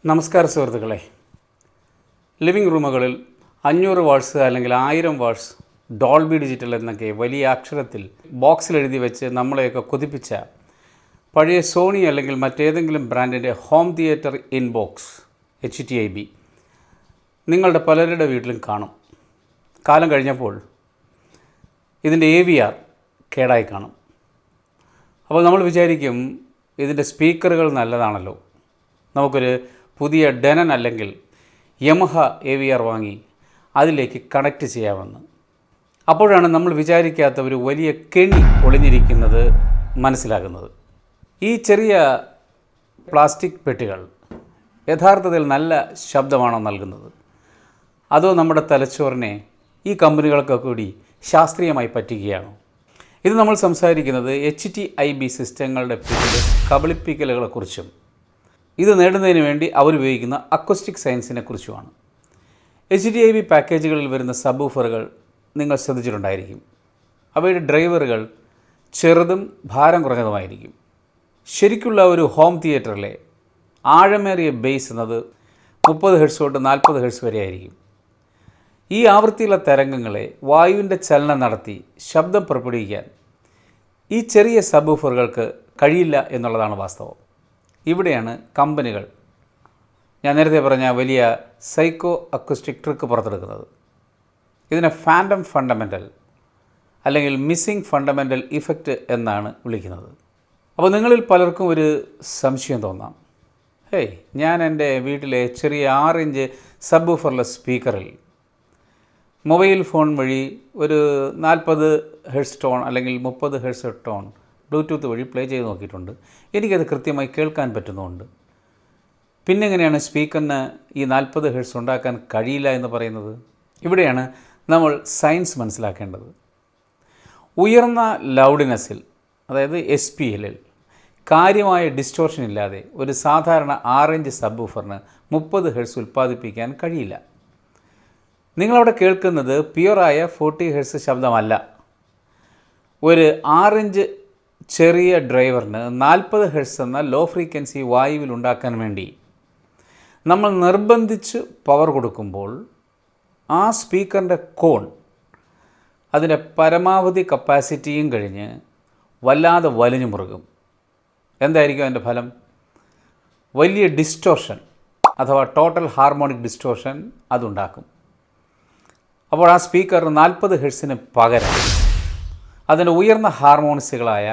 നമസ്കാരം സുഹൃത്തുക്കളെ. Living റൂമുകളിൽ 500 watts അല്ലെങ്കിൽ 1000 വാട്ട്സ് ഡോൾബി ഡിജിറ്റൽ എന്നൊക്കെ വലിയ അക്ഷരത്തിൽ ബോക്സിൽ എഴുതി വെച്ച് നമ്മളെയൊക്കെ കൊതിപ്പിച്ച പഴയ സോണി അല്ലെങ്കിൽ മറ്റേതെങ്കിലും ബ്രാൻഡിൻ്റെ home theatre in box HTIB നിങ്ങളുടെ പലരുടെ വീട്ടിലും കാണും. കാലം കഴിഞ്ഞപ്പോൾ ഇതിൻ്റെ AVR കേടായി കാണും. അപ്പോൾ നമ്മൾ വിചാരിക്കും ഇതിൻ്റെ സ്പീക്കറുകൾ നല്ലതാണല്ലോ, നമുക്കൊരു പുതിയ ഡെനൻ അല്ലെങ്കിൽ യമഹ AVR വാങ്ങി അതിലേക്ക് കണക്റ്റ് ചെയ്യാമെന്ന്. അപ്പോഴാണ് നമ്മൾ വിചാരിക്കാത്ത ഒരു വലിയ കെണി ഒളിഞ്ഞിരിക്കുന്നത് മനസ്സിലാകുന്നത്. ഈ ചെറിയ പ്ലാസ്റ്റിക് പെട്ടികൾ യഥാർത്ഥത്തിൽ നല്ല ശബ്ദമാണോ നൽകുന്നത്, അതോ നമ്മുടെ തലച്ചോറിനെ ഈ കമ്പനികളൊക്കെ കൂടി ശാസ്ത്രീയമായി പറ്റിക്കുകയാണോ? ഇത് നമ്മൾ സംസാരിക്കുന്നത് HTIB സിസ്റ്റങ്ങളുടെ പിന്നിലെ കബളിപ്പിക്കലുകളെക്കുറിച്ചും ഇത് നേടുന്നതിന് വേണ്ടി അവരുപയോഗിക്കുന്ന അക്വസ്റ്റിക് സയൻസിനെ കുറിച്ചുമാണ്. HTIB പാക്കേജുകളിൽ വരുന്ന സബ്വൂഫറുകൾ നിങ്ങൾ ശ്രദ്ധിച്ചിട്ടുണ്ടായിരിക്കും. അവയുടെ ഡ്രൈവറുകൾ ചെറുതും ഭാരം കുറഞ്ഞതുമായിരിക്കും. ശരിക്കുള്ള ഒരു ഹോം തിയേറ്ററിലെ ആഴമേറിയ ബേസ് എന്നത് 30 ഹെർട്സ് തൊട്ട് 40 ഹെർട്സ് വരെ ആയിരിക്കും. ഈ ആവൃത്തിയുള്ള തരംഗങ്ങളെ വായുവിൻ്റെ ചലനം നടത്തി ശബ്ദം പുറപ്പെടുവിക്കാൻ ഈ ചെറിയ സബ്വൂഫറുകൾക്ക് കഴിയില്ല എന്നുള്ളതാണ് വാസ്തവം. ഇവിടെയാണ് കമ്പനികൾ ഞാൻ നേരത്തെ പറഞ്ഞ വലിയ സൈക്കോ അക്വസ്റ്റിക് ട്രിക്ക് പുറത്തെടുക്കുന്നത്. ഇതിനെ ഫാൻഡം ഫണ്ടമെൻ്റൽ അല്ലെങ്കിൽ മിസ്സിംഗ് ഫണ്ടമെൻ്റൽ ഇഫക്റ്റ് എന്നാണ് വിളിക്കുന്നത്. അപ്പോൾ നിങ്ങളിൽ പലർക്കും ഒരു സംശയം തോന്നാം, ഹേയ്, ഞാൻ എൻ്റെ വീട്ടിലെ ചെറിയ 6 ഇഞ്ച് സബ്വൂഫറുള്ള സ്പീക്കറിൽ മൊബൈൽ ഫോൺ വഴി ഒരു 40 ഹെർട്സ് ടോൺ അല്ലെങ്കിൽ 30 ഹെർട്സ് ടോൺ ബ്ലൂടൂത്ത് വഴി പ്ലേ ചെയ്ത് നോക്കിയിട്ടുണ്ട്. എനിക്കത് കൃത്യമായി കേൾക്കാൻ പറ്റുന്നുണ്ട്. പിന്നെ എങ്ങനെയാണ് സ്പീക്കറിന് ഈ 40 ഹെർട്സ് ഉണ്ടാക്കാൻ കഴിയില്ല എന്ന് പറയുന്നത്? ഇവിടെയാണ് നമ്മൾ സയൻസ് മനസ്സിലാക്കേണ്ടത്. ഉയർന്ന ലൗഡ്നെസ്സിൽ, അതായത് SPL-ൽ കാര്യമായ ഡിസ്റ്റോർഷൻ ഇല്ലാതെ ഒരു സാധാരണ 6 ഇഞ്ച് സബ്വൂഫറിന് 30 ഹെർട്സ് ഉൽപ്പാദിപ്പിക്കാൻ കഴിയില്ല. നിങ്ങളവിടെ കേൾക്കുന്നത് പ്യുവറായ 40 ഹെർട്സ് ശബ്ദമല്ല. ഒരു 6 ഇഞ്ച് ചെറിയ ഡ്രൈവറിന് 40 ഹെർട്സ് എന്ന ലോ ഫ്രീക്വൻസി വായുവിൽ ഉണ്ടാക്കാൻ വേണ്ടി നമ്മൾ നിർബന്ധിച്ച് പവർ കൊടുക്കുമ്പോൾ ആ സ്പീക്കറിൻ്റെ കോൺ അതിൻ്റെ പരമാവധി കപ്പാസിറ്റിയും കഴിഞ്ഞ് വല്ലാതെ വലിഞ്ഞു മുറുകും. എന്തായിരിക്കും അതിൻ്റെ ഫലം? വലിയ ഡിസ്റ്റോർഷൻ അഥവാ ടോട്ടൽ ഹാർമോണിക് ഡിസ്റ്റോർഷൻ അതുണ്ടാക്കും. അപ്പോൾ ആ സ്പീക്കർ 40 ഹെർട്സിന് പകരം അതിൻ്റെ ഉയർന്ന ഹാർമോണിക്സുകളായ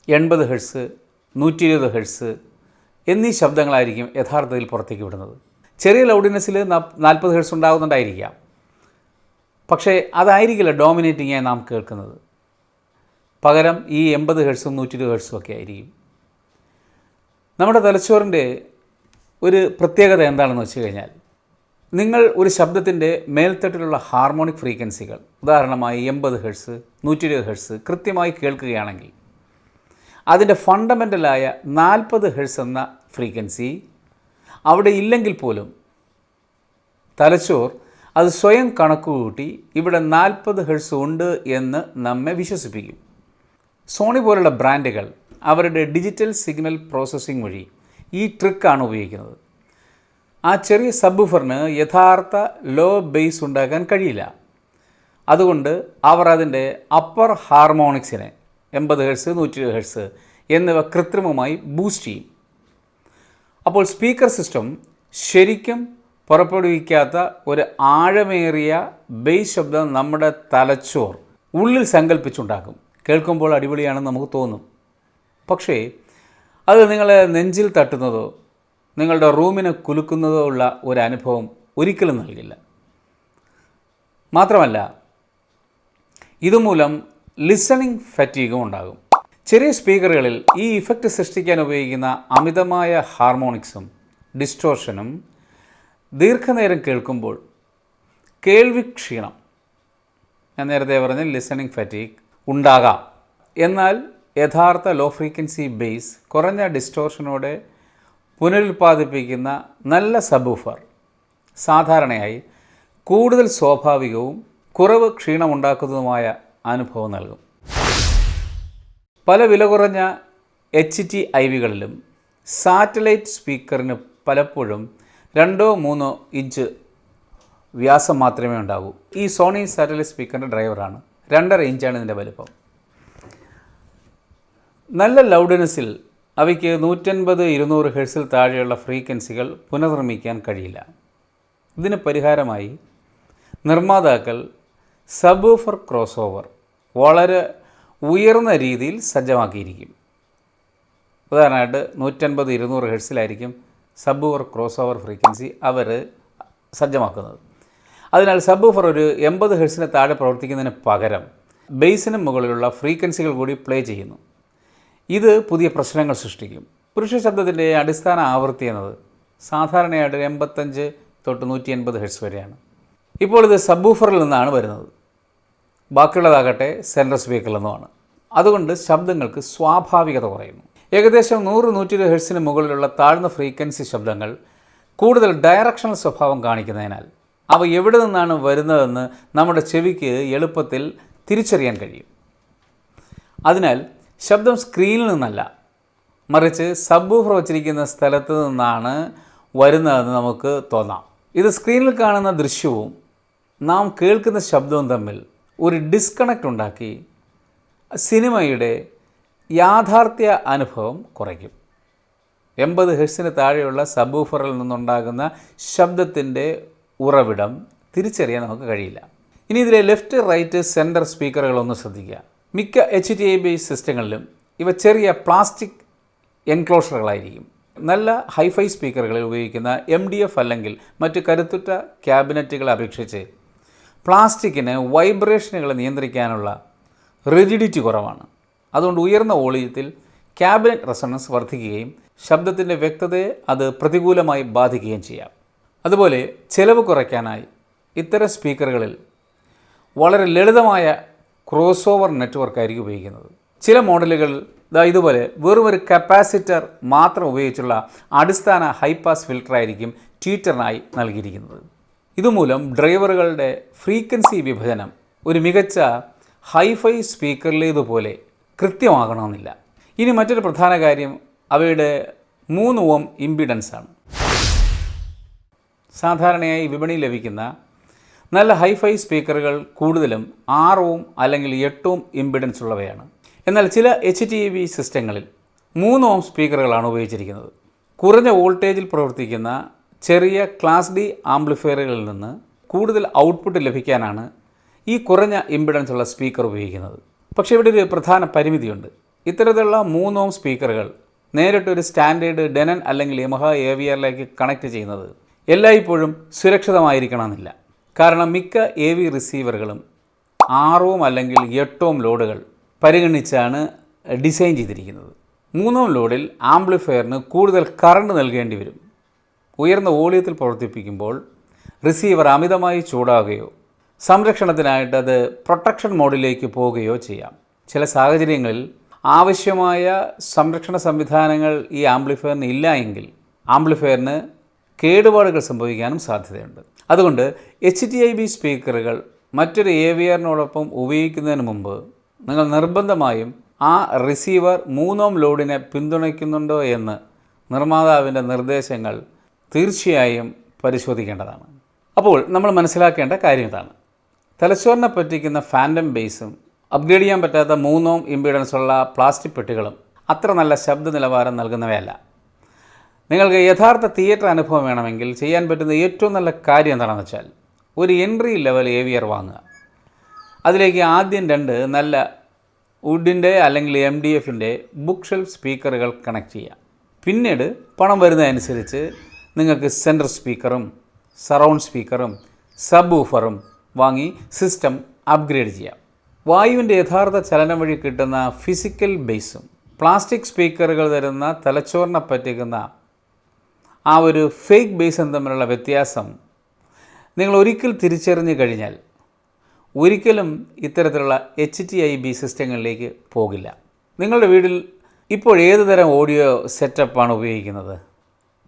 80 ഹെർട്സ്, 120 ഹെർട്സ് എന്നീ ശബ്ദങ്ങളായിരിക്കും യഥാർത്ഥത്തിൽ പുറത്തേക്ക് വിടുന്നത്. ചെറിയ ലൗഡ്നെസ്സിൽ 40 ഹെർട്സ് ഉണ്ടാകുന്നുണ്ടായിരിക്കാം, പക്ഷേ അതായിരിക്കില്ല ഡോമിനേറ്റിംഗ് ആയി നാം കേൾക്കുന്നത്. പകരം ഈ 80 ഹെർട്സും 120 ഹെർട്സും ഒക്കെ ആയിരിക്കും. നമ്മുടെ തലച്ചോറിൻ്റെ ഒരു പ്രത്യേകത എന്താണെന്ന് വെച്ച് കഴിഞ്ഞാൽ, നിങ്ങൾ ഒരു ശബ്ദത്തിൻ്റെ മേൽത്തട്ടിലുള്ള ഹാർമോണിക് ഫ്രീക്വൻസികൾ, ഉദാഹരണമായി 80 ഹെർട്സ്, 120 ഹെർട്സ് കൃത്യമായി കേൾക്കുകയാണെങ്കിൽ അതിൻ്റെ ഫണ്ടമെൻ്റലായ 40 ഹെർട്സ് എന്ന ഫ്രീക്വൻസി അവിടെ ഇല്ലെങ്കിൽ പോലും തലച്ചോർ അത് സ്വയം കണക്കുകൂട്ടി ഇവിടെ 40 ഹെർട്സ് ഉണ്ട് എന്ന് നമ്മെ വിശ്വസിപ്പിക്കും. സോണി പോലുള്ള ബ്രാൻഡുകൾ അവരുടെ ഡിജിറ്റൽ സിഗ്നൽ പ്രോസസ്സിംഗ് വഴി ഈ ട്രിക്കാണ് ഉപയോഗിക്കുന്നത്. ആ ചെറിയ സബ്വൂഫറിന് യഥാർത്ഥ ലോ ബേസ് ഉണ്ടാക്കാൻ കഴിയില്ല. അതുകൊണ്ട് അവർ അതിൻ്റെ അപ്പർ ഹാർമോണിക്സിനെ 80 ഹെർട്സ്, 120 ഹെർട്സ് എന്നിവ കൃത്രിമമായി ബൂസ്റ്റ് ചെയ്യും. അപ്പോൾ സ്പീക്കർ സിസ്റ്റം ശരിക്കും പുറപ്പെടുവിക്കാത്ത ഒരു ആഴമേറിയ ബേസ് ശബ്ദം നമ്മുടെ തലച്ചോർ ഉള്ളിൽ സങ്കല്പിച്ചുണ്ടാക്കും. കേൾക്കുമ്പോൾ അടിപൊളിയാണെന്ന് നമുക്ക് തോന്നും, പക്ഷേ അത് നിങ്ങളെ നെഞ്ചിൽ തട്ടുന്നതോ നിങ്ങളുടെ റൂമിനെ കുലുക്കുന്നതോ ഉള്ള ഒരു അനുഭവം ഒരിക്കലും നൽകില്ല. മാത്രമല്ല, ഇതുമൂലം ലിസണിംഗ് ഫറ്റീഗും ഉണ്ടാകും. ചെറിയ സ്പീക്കറുകളിൽ ഈ ഇഫക്റ്റ് സൃഷ്ടിക്കാൻ ഉപയോഗിക്കുന്ന അമിതമായ ഹാർമോണിക്സും ഡിസ്റ്റോർഷനും ദീർഘനേരം കേൾക്കുമ്പോൾ കേൾവി ക്ഷീണം, ഞാൻ നേരത്തെ പറഞ്ഞ ലിസണിംഗ് ഫറ്റീഗ് ഉണ്ടാകാം. എന്നാൽ യഥാർത്ഥ ലോ ഫ്രീക്വൻസി ബേസ് കുറഞ്ഞ ഡിസ്റ്റോർഷനോടെ പുനരുൽപ്പാദിപ്പിക്കുന്ന നല്ല സബ്വൂഫർ സാധാരണയായി കൂടുതൽ സ്വാഭാവികവും കുറവ് ക്ഷീണമുണ്ടാക്കുന്നതുമായ അനുഭവം നൽകും. പല വില കുറഞ്ഞ HTIBകളിലും സാറ്റലൈറ്റ് സ്പീക്കറിന് പലപ്പോഴും 2-3 ഇഞ്ച് വ്യാസം മാത്രമേ ഉണ്ടാകൂ. ഈ സോണി സാറ്റലൈറ്റ് സ്പീക്കറിൻ്റെ ഡ്രൈവറാണ്. 2.5 ഇഞ്ചാണ് ഇതിൻ്റെ വലുപ്പം. നല്ല ലൗഡ്നെസ്സിൽ അവയ്ക്ക് 150-200 ഹെർട്സിൽ താഴെയുള്ള ഫ്രീക്വൻസികൾ പുനർനിർമ്മിക്കാൻ കഴിയില്ല. ഇതിന് പരിഹാരമായി നിർമ്മാതാക്കൾ സബ്വൂഫർ ക്രോസ് ഓവർ വളരെ ഉയർന്ന രീതിയിൽ സജ്ജമാക്കിയിരിക്കും. ഉദാഹരണമായിട്ട് 150-200 ഹെർട്സിലായിരിക്കും സബ്വൂഫർ ക്രോസ് ഓവർ ഫ്രീക്വൻസി അവർ സജ്ജമാക്കുന്നത്. അതിനാൽ സബ്വൂഫർ ഒരു 80 ഹെർട്സിന് താഴെ പ്രവർത്തിക്കുന്നതിന് പകരം ബേസിന് മുകളിലുള്ള ഫ്രീക്വൻസികൾ കൂടി പ്ലേ ചെയ്യുന്നു. ഇത് പുതിയ പ്രശ്നങ്ങൾ സൃഷ്ടിക്കും. പുരുഷ ശബ്ദത്തിൻ്റെ അടിസ്ഥാന ആവൃത്തി എന്നത് സാധാരണയായിട്ട് 85-180 ഹെർട്സ് വരെയാണ്. ഇപ്പോൾ ഇത് സബ്വൂഫറിൽ നിന്നാണ് വരുന്നത്. ബാക്കിയുള്ളതാകട്ടെ സെൻട്രൽ സ്പീക്കറിൽ നിന്നുമാണ്. അതുകൊണ്ട് ശബ്ദങ്ങൾക്ക് സ്വാഭാവികത കുറയുന്നു. ഏകദേശം 100-120 ഹെർട്സിന് മുകളിലുള്ള താഴ്ന്ന ഫ്രീക്വൻസി ശബ്ദങ്ങൾ കൂടുതൽ ഡയറക്ഷണൽ സ്വഭാവം കാണിക്കുന്നതിനാൽ അവ എവിടെ നിന്നാണ് വരുന്നതെന്ന് നമ്മുടെ ചെവിക്ക് എളുപ്പത്തിൽ തിരിച്ചറിയാൻ കഴിയും. അതിനാൽ ശബ്ദം സ്ക്രീനിൽ നിന്നല്ല, മറിച്ച് സബ്വൂഫർ വച്ചിരിക്കുന്ന സ്ഥലത്ത് നിന്നാണ് വരുന്നതെന്ന് നമുക്ക് തോന്നാം. ഇത് സ്ക്രീനിൽ കാണുന്ന ദൃശ്യവും നാം കേൾക്കുന്ന ശബ്ദവും തമ്മിൽ ഒരു ഡിസ്കണക്റ്റ് ഉണ്ടാക്കി സിനിമയുടെ യാഥാർത്ഥ്യ അനുഭവം കുറയ്ക്കും. 80 ഹെർട്സിന് താഴെയുള്ള സബ്വൂഫറിൽ നിന്നുണ്ടാകുന്ന ശബ്ദത്തിൻ്റെ ഉറവിടം തിരിച്ചറിയാൻ നമുക്ക് കഴിയില്ല. ഇനി ഇതിലെ ലെഫ്റ്റ്, റൈറ്റ്, സെൻറ്റർ സ്പീക്കറുകളൊന്ന് ശ്രദ്ധിക്കുക. മിക്ക HDI ബേസ് സിസ്റ്റങ്ങളിലും ഇവ ചെറിയ പ്ലാസ്റ്റിക് എൻക്ലോഷറുകളായിരിക്കും. നല്ല ഹൈഫൈ സ്പീക്കറുകളിൽ ഉപയോഗിക്കുന്ന MDF അല്ലെങ്കിൽ മറ്റ് കരുത്തുറ്റ ക്യാബിനറ്റുകളെ അപേക്ഷിച്ച് പ്ലാസ്റ്റിക്കിന് വൈബ്രേഷനുകളെ നിയന്ത്രിക്കാനുള്ള റിജിഡിറ്റി കുറവാണ്. അതുകൊണ്ട് ഉയർന്ന വോളിയത്തിൽ ക്യാബിനറ്റ് റെസൊണൻസ് വർദ്ധിക്കുകയും ശബ്ദത്തിൻ്റെ വ്യക്തതയെ അത് പ്രതികൂലമായി ബാധിക്കുകയും ചെയ്യാം. അതുപോലെ ചെലവ് കുറയ്ക്കാനായി ഇത്തരം സ്പീക്കറുകളിൽ വളരെ ലളിതമായ ക്രോസ് ഓവർ നെറ്റ്വർക്കായിരിക്കും ഉപയോഗിക്കുന്നത്. ചില മോഡലുകൾ ഇതുപോലെ വെറുമൊരു കപ്പാസിറ്റർ മാത്രം ഉപയോഗിച്ചുള്ള അടിസ്ഥാന ഹൈപാസ് ഫിൽട്ടറായിരിക്കും ട്വീറ്ററിനായി നൽകിയിരിക്കുന്നത്. ഇതുമൂലം ഡ്രൈവറുകളുടെ ഫ്രീക്വൻസി വിഭജനം ഒരു മികച്ച ഹൈഫൈ സ്പീക്കറിലേതുപോലെ കൃത്യമാകണമെന്നില്ല. ഇനി മറ്റൊരു പ്രധാന കാര്യം അവയുടെ 3 ഓം ഇമ്പിഡൻസാണ്. സാധാരണയായി വിപണിയിൽ ലഭിക്കുന്ന നല്ല ഹൈഫൈ സ്പീക്കറുകൾ കൂടുതലും 6 ഓം അല്ലെങ്കിൽ 8 ഓം ഇമ്പിഡൻസ് ഉള്ളവയാണ്. എന്നാൽ ചില HDIV സിസ്റ്റങ്ങളിൽ 3 ഓം സ്പീക്കറുകളാണ് ഉപയോഗിച്ചിരിക്കുന്നത്. കുറഞ്ഞ വോൾട്ടേജിൽ പ്രവർത്തിക്കുന്ന ചെറിയ ക്ലാസ് D ആംപ്ലിഫയറുകളിൽ നിന്ന് കൂടുതൽ ഔട്ട്പുട്ട് ലഭിക്കാനാണ് ഈ കുറഞ്ഞ ഇമ്പിഡൻസ് ഉള്ള സ്പീക്കർ ഉപയോഗിക്കുന്നത്. പക്ഷേ ഇവിടെ ഒരു പ്രധാന പരിമിതിയുണ്ട്. ഇത്തരത്തിലുള്ള 3 ഓം സ്പീക്കറുകൾ നേരിട്ടൊരു സ്റ്റാൻഡേർഡ് ഡെനൻ അല്ലെങ്കിൽ യമഹ AVRലേക്ക് കണക്ട് ചെയ്യുന്നത് എല്ലായ്പ്പോഴും സുരക്ഷിതമായിരിക്കണമെന്നില്ല. കാരണം മിക്ക AV റിസീവറുകളും 6 ഓം അല്ലെങ്കിൽ 8 ഓം ലോഡുകൾ പരിഗണിച്ചാണ് ഡിസൈൻ ചെയ്തിരിക്കുന്നത്. 3 ഓം ലോഡിൽ ആംപ്ലിഫയറിന് കൂടുതൽ കറണ്ട് നൽകേണ്ടി വരും. ഉയർന്ന വോളിയത്തിൽ പ്രവർത്തിപ്പിക്കുമ്പോൾ റിസീവർ അമിതമായി ചൂടാകുകയോ സംരക്ഷണത്തിനായിട്ട് അത് പ്രൊട്ടക്ഷൻ മോഡിലേക്ക് പോവുകയോ ചെയ്യാം. ചില സാഹചര്യങ്ങളിൽ ആവശ്യമായ സംരക്ഷണ സംവിധാനങ്ങൾ ഈ ആംപ്ലിഫയറിന് ഇല്ല എങ്കിൽ ആംപ്ലിഫയറിന് കേടുപാടുകൾ സംഭവിക്കാനും സാധ്യതയുണ്ട്. അതുകൊണ്ട് HDIV സ്പീക്കറുകൾ മറ്റൊരു AVRനോടൊപ്പം ഉപയോഗിക്കുന്നതിന് മുമ്പ് നിങ്ങൾ നിർബന്ധമായും ആ റിസീവർ 3 ഓം ലോഡിനെ പിന്തുണയ്ക്കുന്നുണ്ടോ എന്ന് നിർമ്മാതാവിൻ്റെ നിർദ്ദേശങ്ങൾ തീർച്ചയായും പരിശോധിക്കേണ്ടതാണ്. അപ്പോൾ നമ്മൾ മനസ്സിലാക്കേണ്ട കാര്യം ഇതാണ്. തലച്ചോറിനെ പറ്റിക്കുന്ന ഫാൻറ്റം ബേസും അപ്ഗ്രേഡ് ചെയ്യാൻ പറ്റാത്ത 3 ഓം ഇമ്പിഡൻസ് ഉള്ള പ്ലാസ്റ്റിക് പെട്ടികളും അത്ര നല്ല ശബ്ദ നിലവാരം നൽകുന്നവയല്ല. നിങ്ങൾക്ക് യഥാർത്ഥ തിയേറ്റർ അനുഭവം വേണമെങ്കിൽ ചെയ്യാൻ പറ്റുന്ന ഏറ്റവും നല്ല കാര്യം എന്താണെന്ന് വെച്ചാൽ ഒരു എൻട്രി ലെവൽ AVR വാങ്ങുക. അതിലേക്ക് ആദ്യം 2 നല്ല വുഡിൻ്റെ അല്ലെങ്കിൽ MDFൻ്റെ ബുക്ക് ഷെൽഫ് സ്പീക്കറുകൾ കണക്ട് ചെയ്യുക. പിന്നീട് പണം വരുന്നതനുസരിച്ച് നിങ്ങൾക്ക് സെൻറ്റർ സ്പീക്കറും സറൗണ്ട് സ്പീക്കറും സബ്വൂഫറും വാങ്ങി സിസ്റ്റം അപ്ഗ്രേഡ് ചെയ്യാം. വായുവിൻ്റെ യഥാർത്ഥ ചലനം വഴി കിട്ടുന്ന ഫിസിക്കൽ ബേസും പ്ലാസ്റ്റിക് സ്പീക്കറുകൾ തരുന്ന തലച്ചോറിനെ പറ്റിക്കുന്ന ആ ഒരു ഫേക്ക് ബേസും തമ്മിലുള്ള വ്യത്യാസം നിങ്ങൾ ഒരിക്കൽ തിരിച്ചറിഞ്ഞു കഴിഞ്ഞാൽ ഒരിക്കലും ഇത്തരത്തിലുള്ള HDIV സിസ്റ്റങ്ങളിലേക്ക് പോകില്ല. നിങ്ങളുടെ വീട്ടിൽ ഇപ്പോൾ ഏത് തരം ഓഡിയോ സെറ്റപ്പാണ് ഉപയോഗിക്കുന്നത്?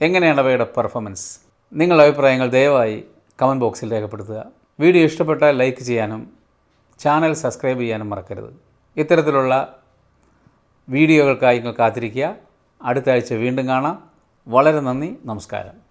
എങ്ങനെയാണ് അവയുടെ പെർഫോമൻസ്? നിങ്ങളുടെ അഭിപ്രായങ്ങൾ ദയവായി കമൻറ്റ് ബോക്സിൽ രേഖപ്പെടുത്തുക. വീഡിയോ ഇഷ്ടപ്പെട്ടാൽ ലൈക്ക് ചെയ്യാനും ചാനൽ സബ്സ്ക്രൈബ് ചെയ്യാനും മറക്കരുത്. ഇത്തരത്തിലുള്ള വീഡിയോകൾക്കായി നിങ്ങൾ കാത്തിരിക്കുക. അടുത്ത ആഴ്ച വീണ്ടും കാണാം. വളരെ നന്ദി, നമസ്കാരം.